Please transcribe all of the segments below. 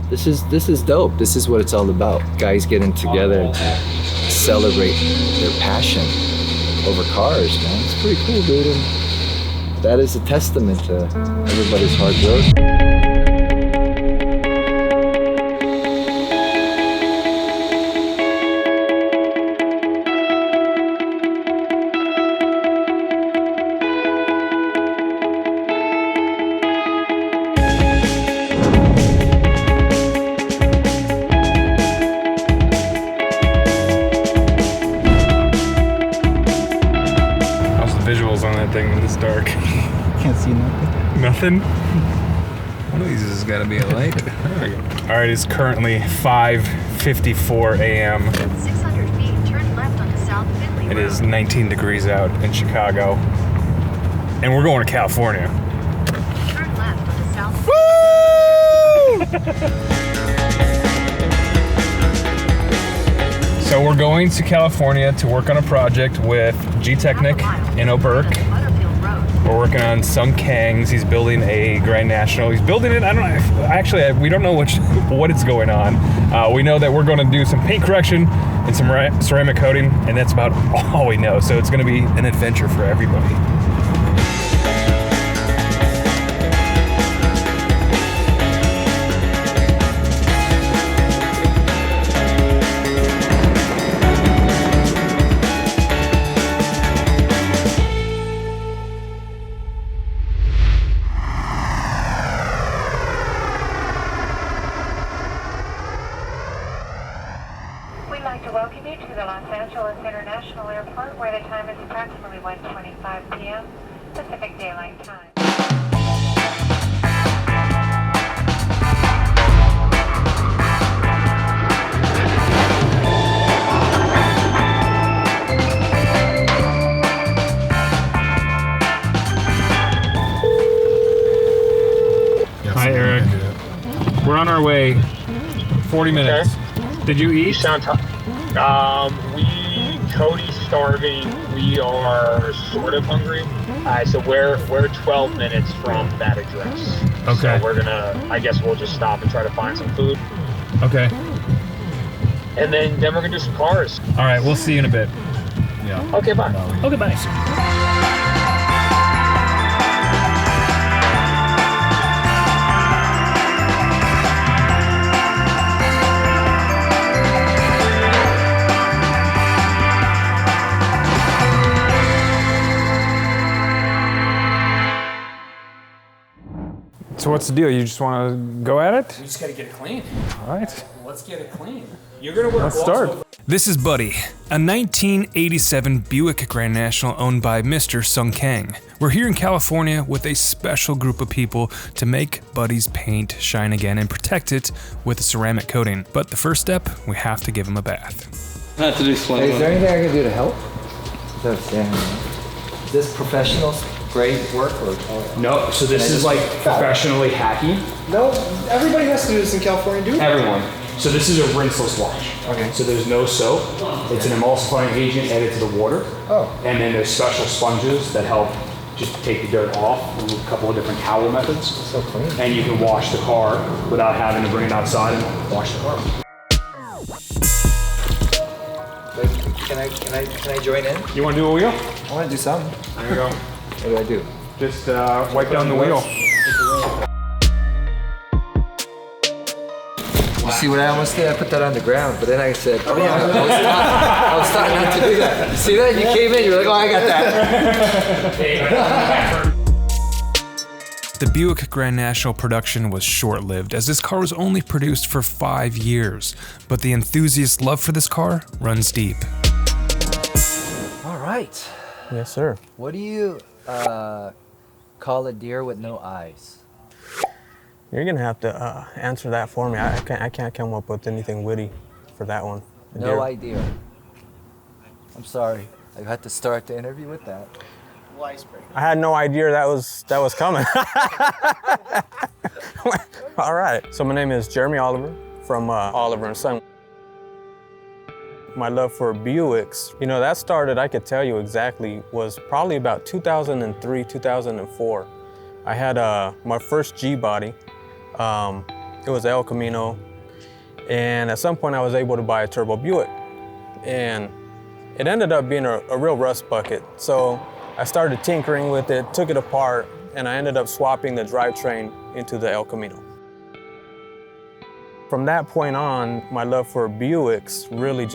This is dope. This is what it's all about. Guys getting together to celebrate their passion over cars, man. It's pretty cool, dude. And that is a testament to everybody's hard work. Visuals on that thing in this dark. Can't see nothing. Nothing? One of these has got to be a light. There we go. All right, it's currently 5:54 a.m. 600 feet, turn left onto South Finley It Road. is 19 degrees out in Chicago. And we're going to California. Turn left onto South Woo! So we're going to California to work on a project with Gtechniq in Oberk. Butterfield Road. We're working on Sung Kang's. He's building a Grand National. He's building it, I don't know, actually, we don't know what it's going on. We know that we're going to do some paint correction and some ceramic coating, and that's about all we know. So it's going to be an adventure for everybody. We'd like to welcome you to the Los Angeles International Airport, where the time is approximately 1:25 p.m. Pacific Daylight Time. Hi, Eric. We're on our way. 40 minutes. Did you eat? You sound Cody's starving. We are sort of hungry. So we're 12 minutes from that address. Okay. So we're gonna, I guess we'll just stop and try to find some food. Okay. And then we're gonna do some cars. All right, we'll see you in a bit. Yeah. Okay, bye. Okay, bye. So what's the deal? You just want to go at it? We just gotta get it clean. All right. Let's get it clean. You're gonna work. Let's start. This is Buddy, a 1987 Buick Grand National owned by Mr. Sung Kang. We're here in California with a special group of people to make Buddy's paint shine again and protect it with a ceramic coating. But the first step, we have to give him a bath. Hey, is there anything I can do to help? Is this professional grade work or? No, so this is like professionally hacky. No, everybody has to do this in California, dude. Everyone. So this is a rinseless wash. Okay. So there's no soap. It's an emulsifying agent added to the water. Oh. And then there's special sponges that help just take the dirt off with a couple of different towel methods. So clean. And you can wash the car without having to bring it outside and wash the car. Can I join in? You want to do a wheel? I want to do something. There you go. What do I do? Just wipe down the wheel. You see what I almost did? I put that on the ground, but then I said, oh yeah, I was starting not to do that. You see that? You came in, you were like, oh, I got that. The Buick Grand National production was short-lived, as this car was only produced for 5 years, but the enthusiast love for this car runs deep. All right. Yes, sir. What do you call a deer with no eyes? You're gonna have to answer that for me. I can't come up with anything witty for that one. No idea. I'm sorry. I had to start the interview with that. I had no idea that was coming. All right. So my name is Jeremy Oliver from Oliver & Son. My love for Buicks, you know, that started, I could tell you exactly, was probably about 2003, 2004. I had my first G-body. It was El Camino. And at some point I was able to buy a turbo Buick. And it ended up being a real rust bucket. So I started tinkering with it, took it apart, and I ended up swapping the drivetrain into the El Camino. From that point on, my love for Buicks really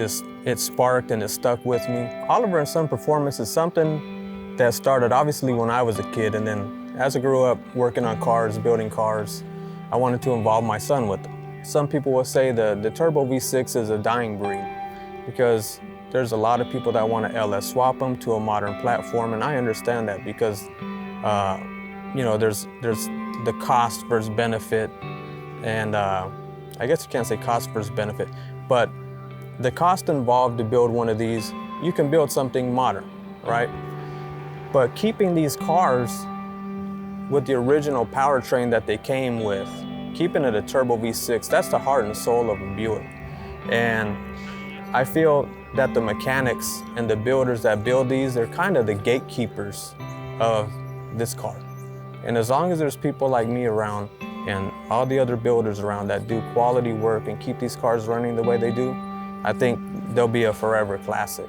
it sparked and it stuck with me. Oliver & Son Performance is something that started obviously when I was a kid, and then as I grew up working on cars, building cars, I wanted to involve my son with them. Some people will say the Turbo V6 is a dying breed because there's a lot of people that want to LS swap them to a modern platform, and I understand that because you know, there's the cost versus benefit, and I guess you can't say cost versus benefit, but the cost involved to build one of these, you can build something modern, right? But keeping these cars with the original powertrain that they came with, keeping it a Turbo V6, that's the heart and soul of a Buick. And I feel that the mechanics and the builders that build these, they're kind of the gatekeepers of this car. And as long as there's people like me around and all the other builders around that do quality work and keep these cars running the way they do, I think they'll be a forever classic.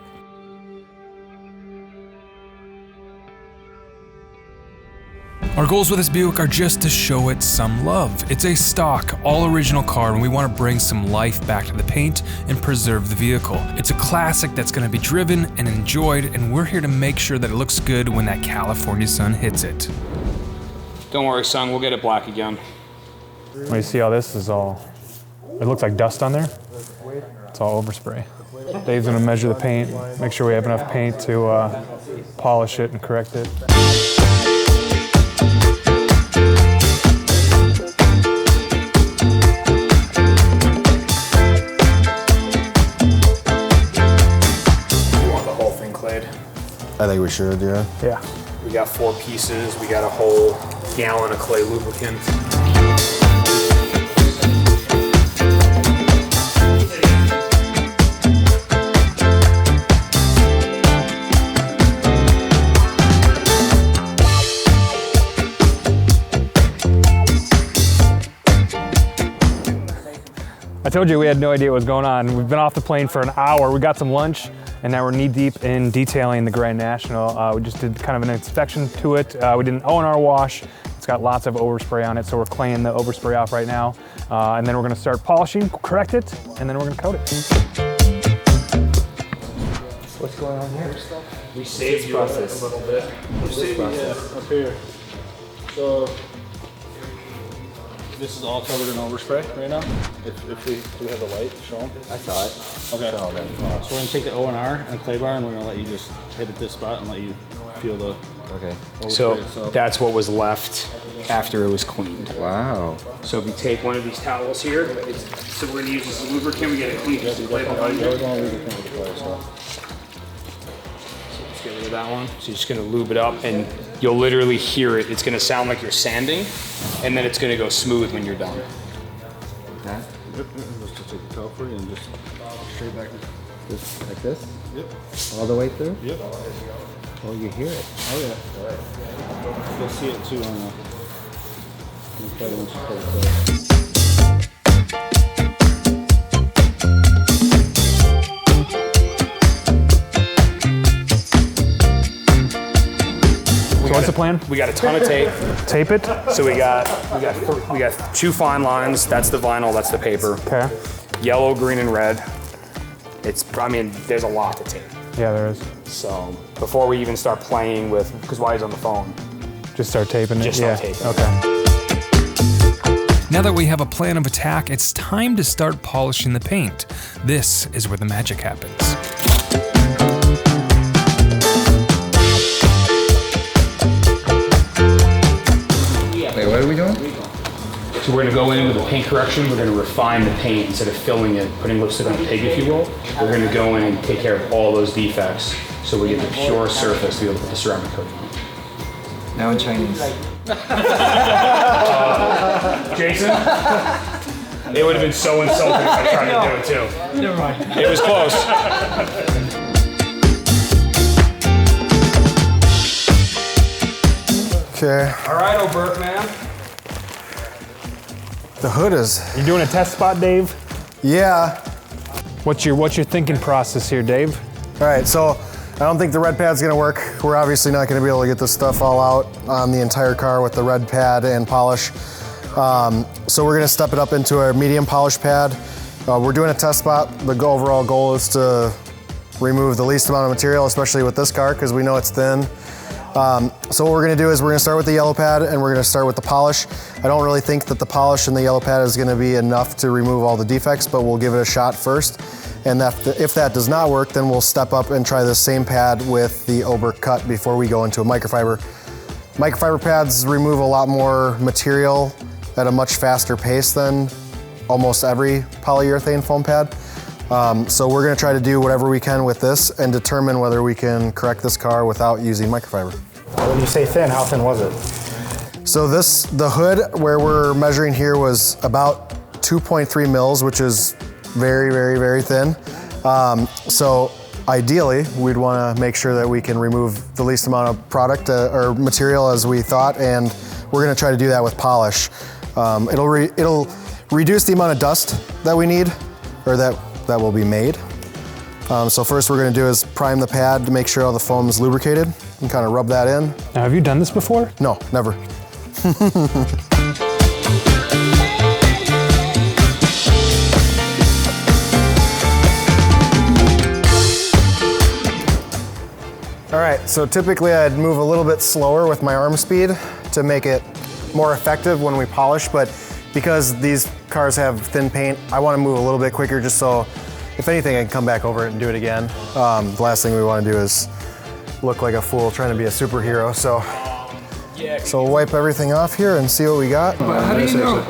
Our goals with this Buick are just to show it some love. It's a stock, all-original car, and we want to bring some life back to the paint and preserve the vehicle. It's a classic that's going to be driven and enjoyed, and we're here to make sure that it looks good when that California sun hits it. Don't worry, son, we'll get it black again. When you see all this is all, it looks like dust on there. It's all overspray. Dave's gonna measure the paint, make sure we have enough paint to polish it and correct it. I think we should, yeah. Yeah. We got 4 pieces, we got a whole gallon of clay lubricant. I told you we had no idea what was going on. We've been off the plane for an hour. We got some lunch, and now we're knee deep in detailing the Grand National. We just did kind of an inspection to it. We did an O&R wash. It's got lots of overspray on it, so we're cleaning the overspray off right now. And then we're gonna start polishing, correct it, and then we're gonna coat it. What's going on here? We saved you a little bit. Up here. So this is all covered in overspray right now. If we have the light, show them. I saw it. Okay. Saw that. So we're gonna take the O&R and clay bar, and we're gonna let you just hit at this spot and let you feel the Okay. So that's what was left after it was cleaned. Wow. So if you take one of these towels here, so we're gonna use this lubricant, we get it clean just to clay behind you. So just get rid of that one. So you're just gonna lube it up and you'll literally hear it. It's gonna sound like you're sanding, and then it's gonna go smooth when you're done. That? Yep. Just take the towel for you and just straight back. This, like this? Yep. All the way through? Yep. Oh, you hear it. Oh yeah. You'll see it too on the clay once you put it there. So what's the plan? We got a ton of tape. Tape it? So we got 2 fine lines. That's the vinyl. That's the paper. Okay. Yellow, green, and red. I mean, there's a lot to tape. Yeah, there is. So before we even start playing with, because Wyatt's on the phone. Just start taping it? Just start taping. Okay. Now that we have a plan of attack, it's time to start polishing the paint. This is where the magic happens. Wait, what are we doing? So we're gonna go in with a paint correction. We're gonna refine the paint instead of filling it, putting lipstick on a pig, if you will. We're gonna go in and take care of all those defects so we get the pure surface to be able to put the ceramic coating on. Now in Chinese. Jason? It would have been so insulting if I tried to do it too. Never mind. It was close. Okay. All right, Oberk, man. The hood is. You doing a test spot, Dave? Yeah. What's your thinking process here, Dave? All right, so I don't think the red pad's gonna work. We're obviously not gonna be able to get this stuff all out on the entire car with the red pad and polish. So we're gonna step it up into a medium polish pad. We're doing a test spot. The overall goal is to remove the least amount of material, especially with this car, because we know it's thin. So what we're gonna do is we're gonna start with the yellow pad and we're gonna start with the polish. I don't really think that the polish and the yellow pad is gonna be enough to remove all the defects, but we'll give it a shot first. And if that does not work, then we'll step up and try the same pad with the Oberk cut before we go into a microfiber. Microfiber pads remove a lot more material at a much faster pace than almost every polyurethane foam pad. So we're gonna try to do whatever we can with this and determine whether we can correct this car without using microfiber. When you say thin, how thin was it? So the hood where we're measuring here was about 2.3 mils, which is very, very, very thin. So ideally, we'd wanna make sure that we can remove the least amount of product or material as we thought, and we're gonna try to do that with polish. It'll reduce the amount of dust that we need, or that will be made. So first we're gonna do is prime the pad to make sure all the foam's lubricated and kind of rub that in. Now, have you done this before? No, never. All right, so typically I'd move a little bit slower with my arm speed to make it more effective when we polish, but because these cars have thin paint, I want to move a little bit quicker just so, if anything, I can come back over it and do it again. The last thing we want to do is look like a fool trying to be a superhero, so we'll wipe everything off here and see what we got. But how do you know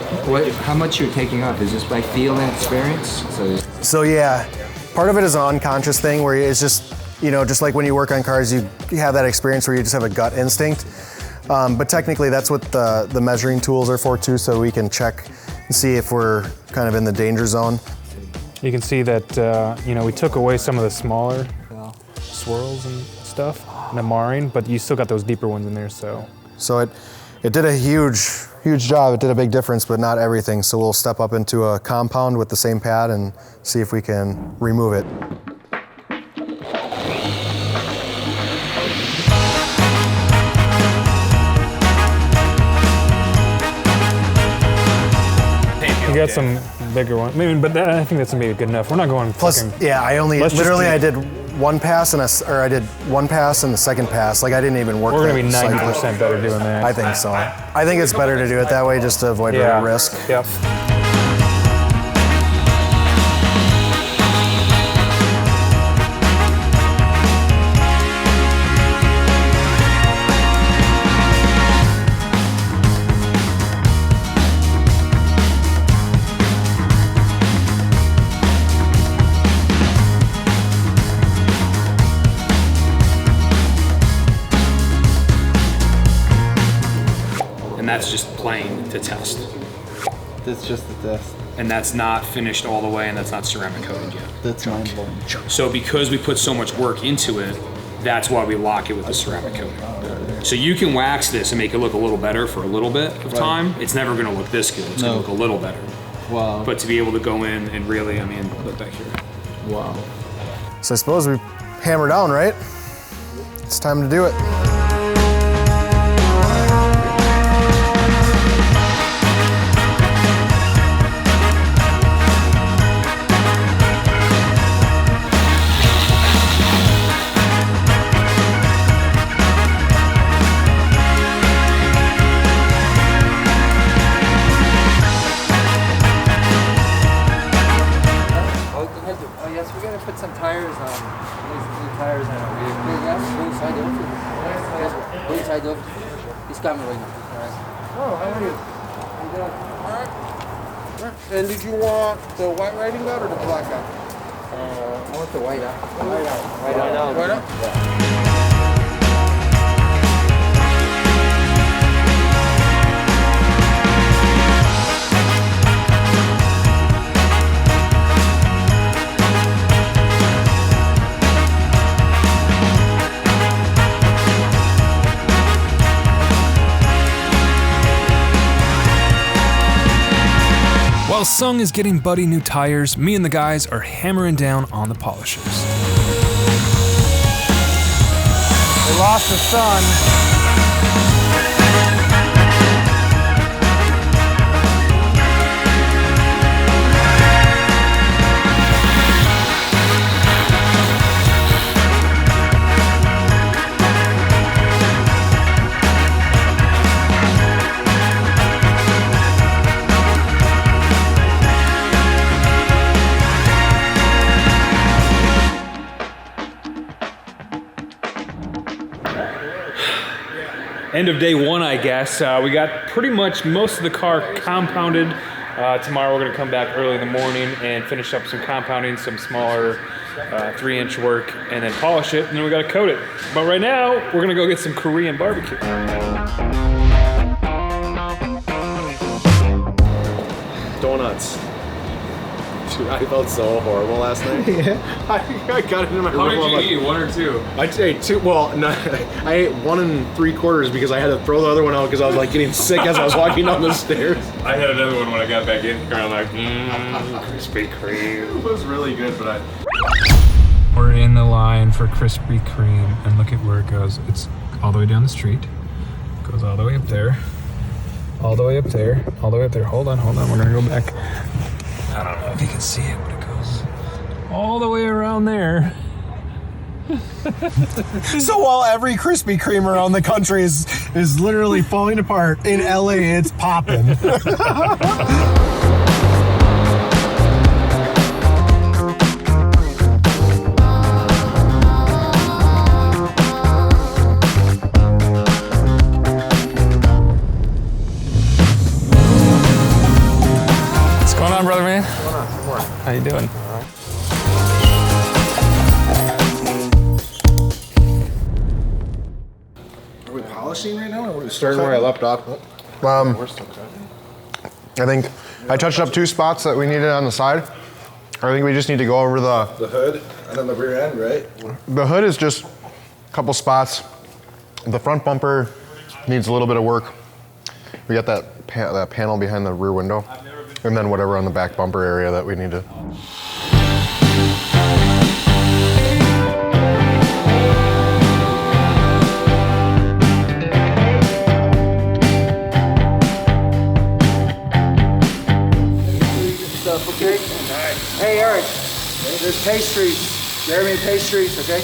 how much you're taking off? Is this by feel and experience? So yeah, part of it is an unconscious thing where it's just, just like when you work on cars, you have that experience where you just have a gut instinct. But technically that's what the measuring tools are for too, so we can check and see if we're kind of in the danger zone. You can see that, we took away some of the smaller swirls and stuff, and the marring, but you still got those deeper ones in there, so. So it did a huge job. It did a big difference, but not everything. So we'll step up into a compound with the same pad and see if we can remove it. You got some bigger one, but I think that's maybe good enough. We're not going. Plus, yeah, I did one pass and I did one pass and the second pass. Like I didn't even work. We're gonna be 90% better doing that. I think so. I think it's better to do it that way just to avoid risk. Yep. And that's just plain to test. That's just the test. And that's not finished all the way, and that's not ceramic coated yet. That's mind-blowing. So because we put so much work into it, that's why we lock it with the ceramic coating. So you can wax this and make it look a little better for a little bit of time. It's never gonna look this good. It's gonna look a little better. Wow. But to be able to go in and really, look back here. Wow. So I suppose we hammer down, right? It's time to do it. He's coming right now. Oh, how are you? Alright. And did you want the white riding guide or the black guide? I want the white out. White out. White out. White out? Yeah. Sung is getting Buddy new tires, me and the guys are hammering down on the polishers. We lost the sun. End of day one, I guess. We got pretty much most of the car compounded. Tomorrow we're gonna come back early in the morning and finish up some compounding, some smaller 3-inch work, and then polish it, and then we gotta coat it. But right now, we're gonna go get some Korean barbecue. Donuts. Dude, I felt so horrible last night. Yeah. I got it in my room. How did you eat, 1 or 2? I'd say 2. Well, no, I ate 1 3/4 because I had to throw the other one out because I was like getting sick as I was walking down the stairs. I had another one when I got back in here. I'm like, Krispy Kreme. It was really good, but We're in the line for Krispy Kreme, and look at where it goes. It's all the way down the street. It goes all the way up there. All the way up there. All the way up there. Hold on. We're gonna go back. I don't know if you can see it, but it goes all the way around there. So while every Krispy Kreme around the country is literally falling apart, in LA it's popping. What's going on, brother man? How you doing? Are we polishing right now, or are we starting where I left off? I think I touched up 2 spots that we needed on the side. I think we just need to go over the hood and then the rear end, right? The hood is just a couple spots. The front bumper needs a little bit of work. We got that panel behind the rear window, and then whatever on the back bumper area that we need to. Stuff, okay? Hey, Eric, there's pastries. Jeremy pastries, okay?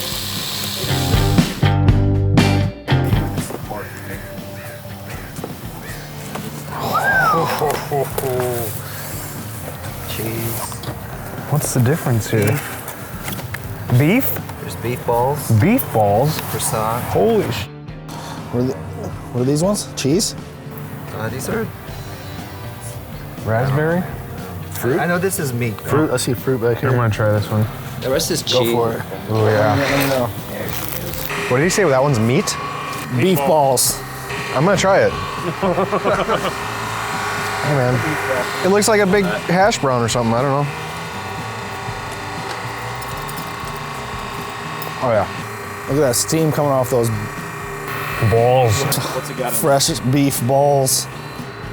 Cheese. What's the difference here? Beef? There's beef balls. Beef balls? Croissant. Holy sh! What are these ones? Cheese? These are Raspberry? fruit. I know this is meat. Fruit? I see fruit back here. I'm gonna try this one. The rest is cheese. Go for it. Oh yeah. Let me know. What did he say? That one's meat? Beef balls. I'm gonna try it. Hey man, it looks like a big hash brown or something. I don't know. Oh yeah. Look at that steam coming off those Balls. What's it got? Fresh beef balls.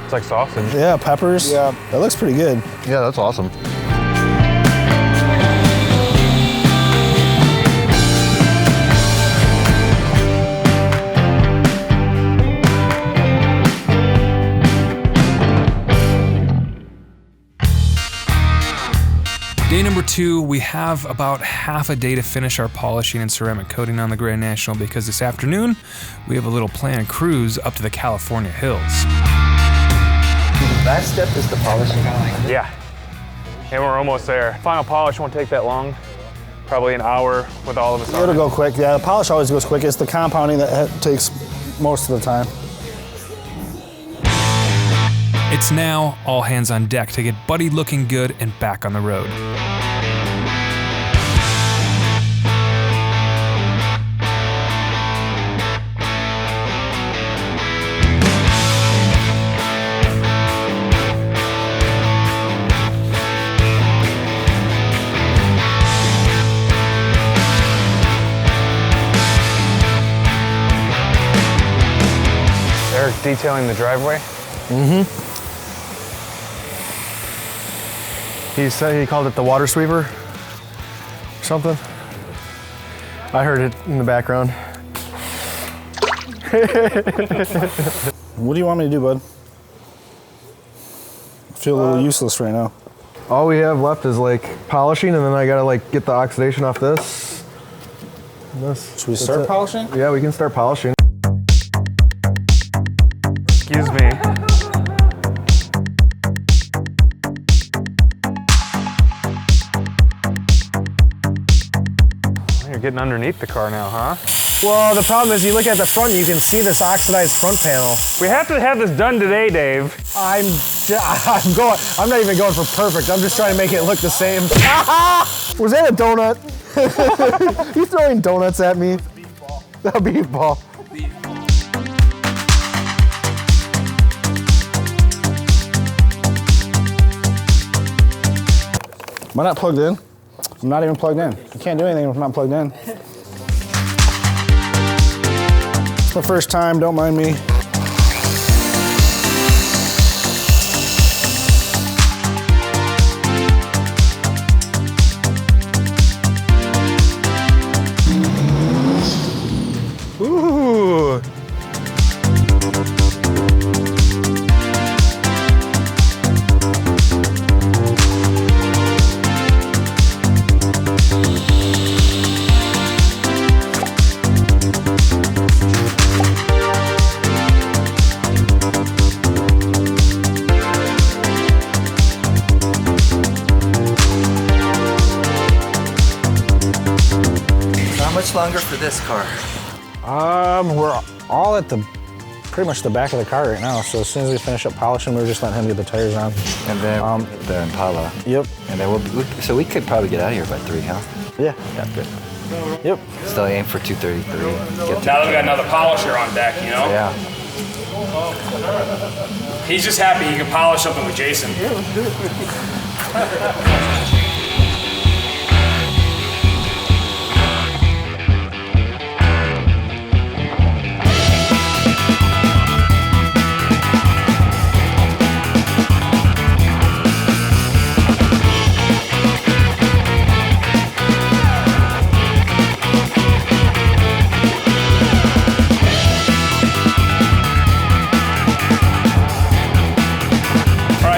It's like sausage. Yeah, peppers. Yeah. That looks pretty good. Yeah, that's awesome. Day number 2, we have about half a day to finish our polishing and ceramic coating on the Grand National because this afternoon we have a little planned cruise up to the California hills. Last step is the polishing. Yeah. And we're almost there. Final polish won't take that long. Probably an hour with all of us on It'll it. go quick. Yeah, the polish always goes quick. It's the compounding that takes most of the time. It's now all hands on deck to get Buddy looking good and back on the road. Eric detailing the driveway. Mm-hmm. He said he called it the water sweeper or something. I heard it in the background. What do you want me to do, bud? I feel a little useless right now. All we have left is like polishing, and then I gotta like get the oxidation off this. Should we start polishing? Yeah, we can start polishing. Excuse me. You're getting underneath the car now, huh? Well, the problem is you look at the front, you can see this oxidized front panel. We have to have this done today, Dave. I'm not even going for perfect. I'm just trying to make it look the same. Was that a donut? You throwing donuts at me? A beef ball. Am I not plugged in? I'm not even plugged in. I can't do anything if I'm not plugged in. It's my first time, don't mind me. Ooh. How much longer for this car? We're all at pretty much the back of the car right now. So as soon as we finish up polishing, we're just letting him get the tires on. And then the Impala. Yep. And then so we could probably get out of here by 3, huh? Yeah. Yeah, good. Yep. Still aim for 233. Now that we got another polisher on deck, you know? Yeah. He's just happy he can polish something with Jason.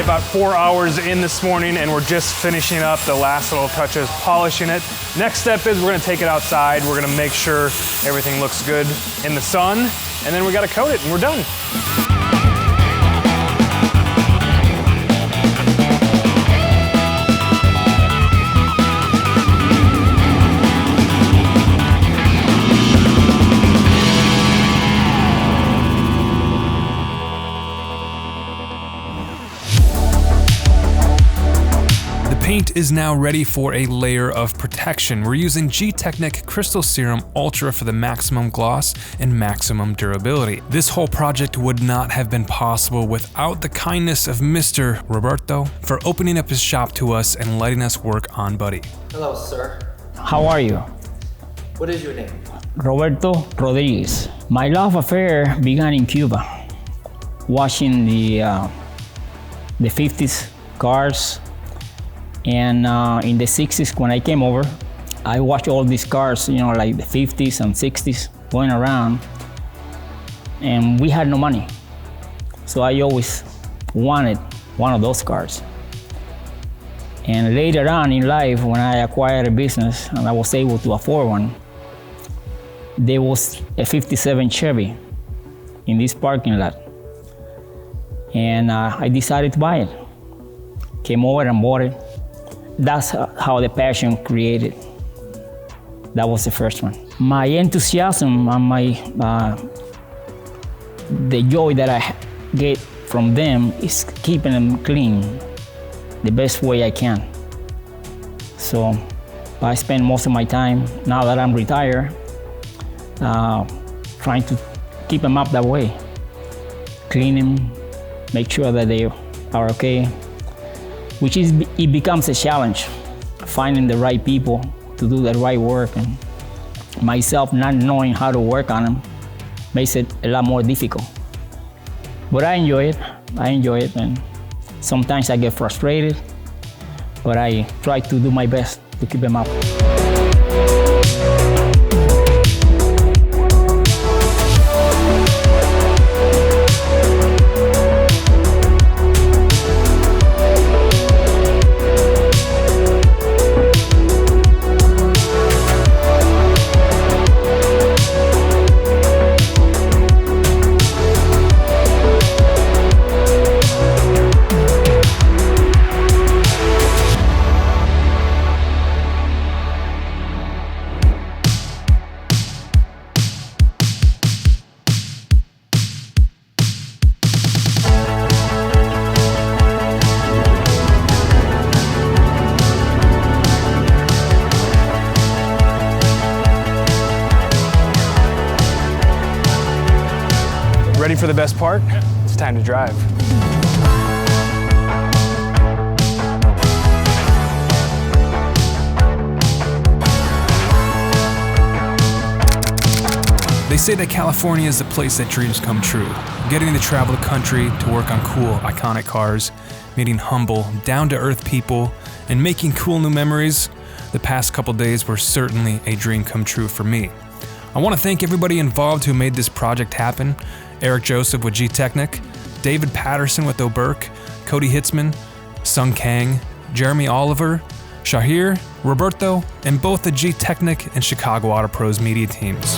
About 4 hours in this morning, and we're just finishing up the last little touches, polishing it. Next step is we're gonna take it outside. We're gonna make sure everything looks good in the sun, and then we gotta coat it and we're done. Paint is now ready for a layer of protection. We're using Gtechniq Crystal Serum Ultra for the maximum gloss and maximum durability. This whole project would not have been possible without the kindness of Mr. Roberto for opening up his shop to us and letting us work on Buddy. Hello, sir. How are you? What is your name? Roberto Rodriguez. My love affair began in Cuba, watching the 50s cars. And in the 60s, when I came over, I watched all these cars, you know, like the 50s and 60s going around. And we had no money. So I always wanted one of those cars. And later on in life, when I acquired a business and I was able to afford one, there was a 57 Chevy in this parking lot. And I decided to buy it. Came over and bought it. That's how the passion created. That was the first one. My enthusiasm and the joy that I get from them is keeping them clean the best way I can. So I spend most of my time, now that I'm retired, trying to keep them up that way. Clean them, make sure that they are okay. It becomes a challenge, finding the right people to do the right work, and myself not knowing how to work on them makes it a lot more difficult. But I enjoy it, and sometimes I get frustrated, but I try to do my best to keep them up. Ready for the best part? It's time to drive. They say that California is the place that dreams come true. Getting to travel the country to work on cool, iconic cars, meeting humble, down-to-earth people, and making cool new memories. The past couple days were certainly a dream come true for me. I want to thank everybody involved who made this project happen. Eric Joseph with Gtechniq, David Patterson with Oberk, Cody Hitzman, Sung Kang, Jeremy Oliver, Shahir, Roberto, and both the Gtechniq and Chicago Auto Pros media teams.